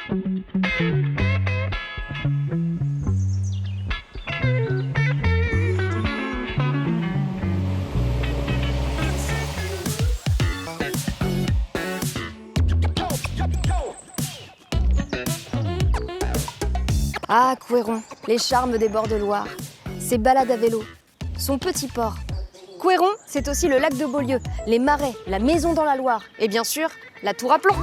Ah, Couëron, les charmes des bords de Loire, ses balades à vélo, son petit port. Couëron, c'est aussi le lac de Beaulieu, les marais, la maison dans la Loire et bien sûr, la tour à plomb.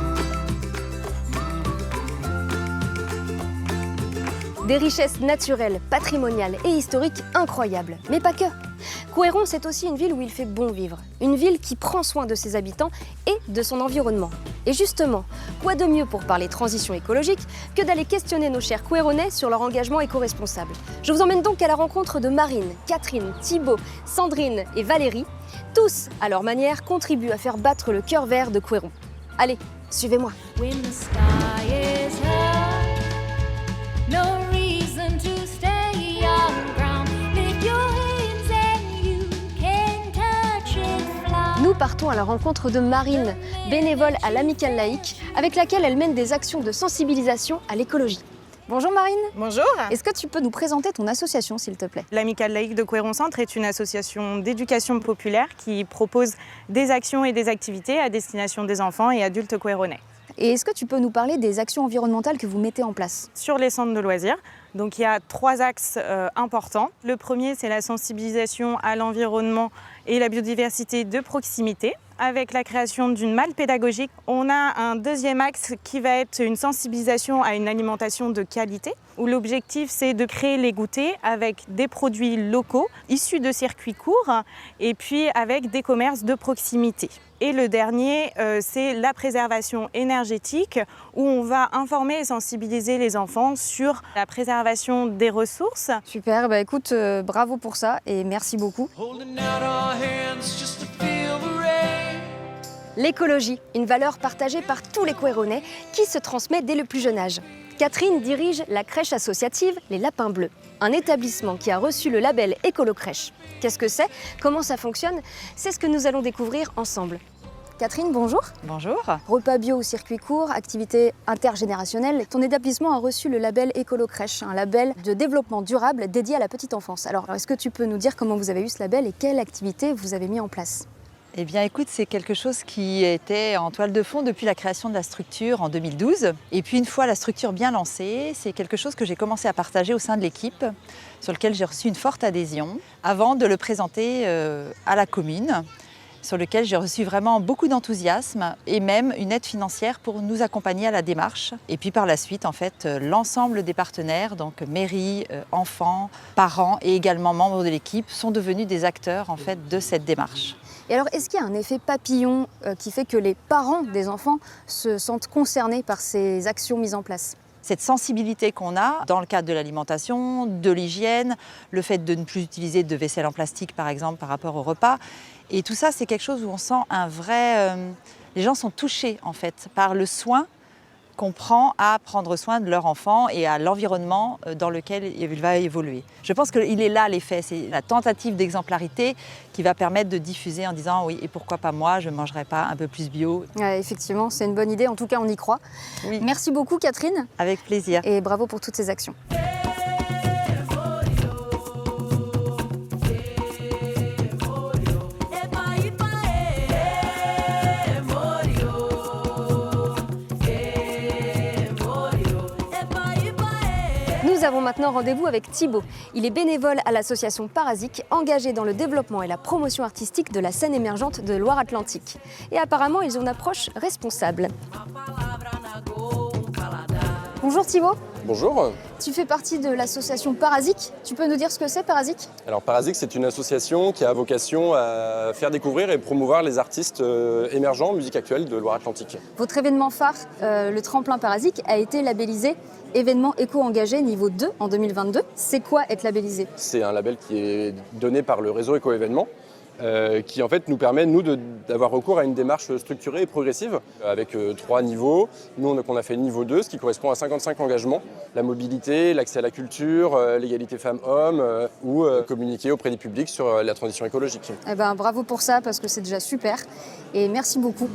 Des richesses naturelles, patrimoniales et historiques incroyables, mais pas que. Couëron, c'est aussi une ville où il fait bon vivre, une ville qui prend soin de ses habitants et de son environnement. Et justement, quoi de mieux pour parler transition écologique que d'aller questionner nos chers Couéronnais sur leur engagement éco-responsable. Je vous emmène donc à la rencontre de Marine, Catherine, Thibaut, Sandrine et Valérie. Tous, à leur manière, contribuent à faire battre le cœur vert de Couëron. Allez, suivez-moi. When the sky is high, no reason to stay on ground. Lift your hands and you can touch it, fly. Nous partons à la rencontre de Marine, bénévole à l'Amicale laïque, avec laquelle elle mène des actions de sensibilisation à l'écologie. Bonjour Marine. Bonjour. Est-ce que tu peux nous présenter ton association, s'il te plaît? L'Amicale laïque de Couëron Centre est une association d'éducation populaire qui propose des actions et des activités à destination des enfants et adultes couéronnais. Et est-ce que tu peux nous parler des actions environnementales que vous mettez en place? Sur les centres de loisirs, donc il y a 3 axes importants. Le premier, c'est la sensibilisation à l'environnement et la biodiversité de proximité. Avec la création d'une malle pédagogique, on a un deuxième axe qui va être une sensibilisation à une alimentation de qualité, où l'objectif c'est de créer les goûters avec des produits locaux, issus de circuits courts, et puis avec des commerces de proximité. Et le dernier, c'est la préservation énergétique, où on va informer et sensibiliser les enfants sur la préservation des ressources. Super, bah écoute, bravo pour ça et merci beaucoup. L'écologie, une valeur partagée par tous les Couéronnais qui se transmet dès le plus jeune âge. Catherine dirige la crèche associative Les Lapins Bleus, un établissement qui a reçu le label Écolo-Crèche. Qu'est-ce que c'est? Comment ça fonctionne? C'est ce que nous allons découvrir ensemble. Catherine, bonjour. Bonjour. Repas bio au circuit court, activité intergénérationnelle. Ton établissement a reçu le label Écolo-Crèche, un label de développement durable dédié à la petite enfance. Alors, est-ce que tu peux nous dire comment vous avez eu ce label et quelle activité vous avez mis en place? Eh bien écoute, c'est quelque chose qui était en toile de fond depuis la création de la structure en 2012. Et puis une fois la structure bien lancée, c'est quelque chose que j'ai commencé à partager au sein de l'équipe, sur lequel j'ai reçu une forte adhésion, avant de le présenter à la commune, sur lequel j'ai reçu vraiment beaucoup d'enthousiasme et même une aide financière pour nous accompagner à la démarche. Et puis par la suite, en fait, l'ensemble des partenaires, donc mairie, enfants, parents et également membres de l'équipe, sont devenus des acteurs en fait de cette démarche. Et alors, est-ce qu'il y a un effet papillon qui fait que les parents des enfants se sentent concernés par ces actions mises en place? Cette sensibilité qu'on a dans le cadre de l'alimentation, de l'hygiène, le fait de ne plus utiliser de vaisselle en plastique par exemple par rapport au repas. Et tout ça, c'est quelque chose où on sent un vrai... les gens sont touchés en fait par le soin qu'on prend à prendre soin de leur enfant et à l'environnement dans lequel il va évoluer. Je pense qu'il est là l'effet, c'est la tentative d'exemplarité qui va permettre de diffuser en disant oui, et pourquoi pas moi, je ne mangerai pas un peu plus bio. Ouais, effectivement, c'est une bonne idée, en tout cas on y croit. Oui. Merci beaucoup Catherine. Avec plaisir. Et bravo pour toutes ces actions. Nous avons maintenant rendez-vous avec Thibaut. Il est bénévole à l'association Parasique, engagé dans le développement et la promotion artistique de la scène émergente de Loire-Atlantique. Et apparemment, ils ont une approche responsable. Bonjour Thibaut. Bonjour. Tu fais partie de l'association Parasique. Tu peux nous dire ce que c'est Parasique? Alors Parasique, c'est une association qui a vocation à faire découvrir et promouvoir les artistes émergents en musique actuelle de Loire-Atlantique. Votre événement phare, le tremplin Parasique, a été labellisé événement éco-engagé niveau 2 en 2022. C'est quoi être labellisé? C'est un label qui est donné par le réseau Éco-Événements, qui en fait nous permet d'avoir recours à une démarche structurée et progressive avec 3 niveaux. Nous on a fait niveau 2, ce qui correspond à 55 engagements, la mobilité, l'accès à la culture, l'égalité femmes-hommes ou communiquer auprès du public sur la transition écologique. Eh ben, bravo pour ça parce que c'est déjà super et merci beaucoup.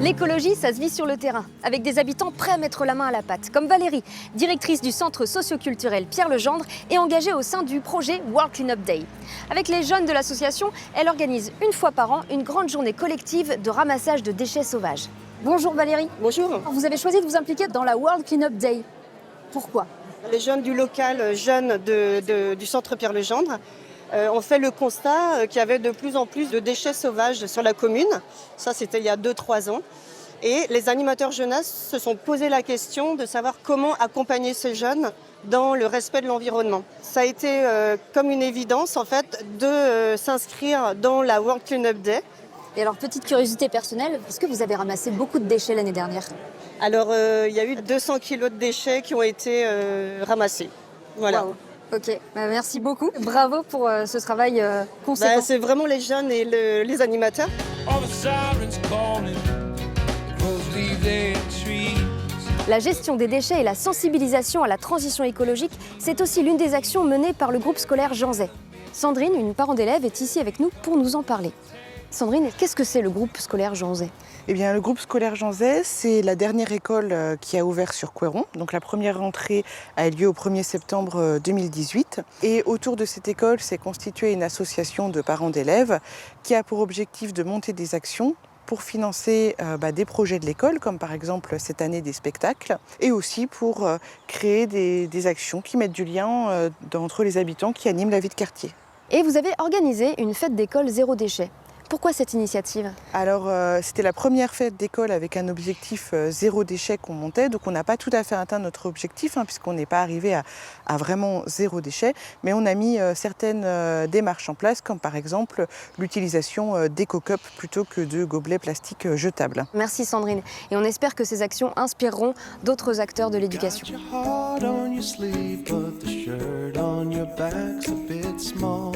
L'écologie, ça se vit sur le terrain, avec des habitants prêts à mettre la main à la pâte, comme Valérie, directrice du centre socioculturel Pierre Legendre et engagée au sein du projet World Cleanup Day. Avec les jeunes de l'association, elle organise une fois par an une grande journée collective de ramassage de déchets sauvages. Bonjour Valérie. Bonjour. Vous avez choisi de vous impliquer dans la World Cleanup Day. Pourquoi ? Les jeunes du local, jeunes du centre Pierre Legendre, ont fait le constat qu'il y avait de plus en plus de déchets sauvages sur la commune. Ça, c'était il y a 2-3 ans. Et les animateurs jeunesse se sont posé la question de savoir comment accompagner ces jeunes dans le respect de l'environnement. Ça a été comme une évidence, en fait, de s'inscrire dans la World Cleanup Day. Et alors, petite curiosité personnelle, est-ce que vous avez ramassé beaucoup de déchets l'année dernière ? Alors, il y a eu 200 kilos de déchets qui ont été ramassés. Voilà. Wow. Ok, merci beaucoup. Bravo pour ce travail conséquent. C'est vraiment les jeunes et les animateurs. All the sirens calling, the crows leave their trees. La gestion des déchets et la sensibilisation à la transition écologique, c'est aussi l'une des actions menées par le groupe scolaire Jean Zay. Sandrine, une parent d'élève, est ici avec nous pour nous en parler. Sandrine, qu'est-ce que c'est le groupe scolaire Jean Zay ? Eh bien, le groupe scolaire Jean Zay, c'est la dernière école qui a ouvert sur Couëron. Donc la première rentrée a eu lieu au 1er septembre 2018. Et autour de cette école s'est constituée une association de parents d'élèves qui a pour objectif de monter des actions pour financer des projets de l'école, comme par exemple cette année des spectacles, et aussi pour créer des actions qui mettent du lien entre les habitants qui animent la vie de quartier. Et vous avez organisé une fête d'école zéro déchet. Pourquoi cette initiative ? Alors, c'était la première fête d'école avec un objectif zéro déchet qu'on montait. Donc, on n'a pas tout à fait atteint notre objectif, puisqu'on n'est pas arrivé à vraiment zéro déchet. Mais on a mis certaines démarches en place, comme par exemple l'utilisation d'éco-cups plutôt que de gobelets plastiques jetables. Merci Sandrine. Et on espère que ces actions inspireront d'autres acteurs de l'éducation. Got your heart on your sleeve, but the shirt on your back's a bit small.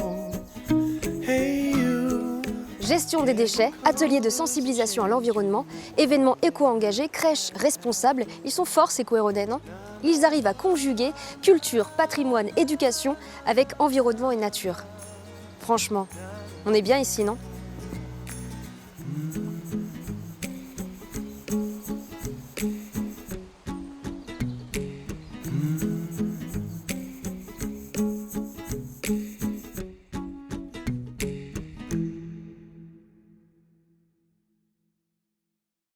Hey you. Gestion des déchets, ateliers de sensibilisation à l'environnement, événements éco-engagés, crèches responsables, ils sont forts ces Couëronais, non ? Ils arrivent à conjuguer culture, patrimoine, éducation avec environnement et nature. Franchement, on est bien ici, non ?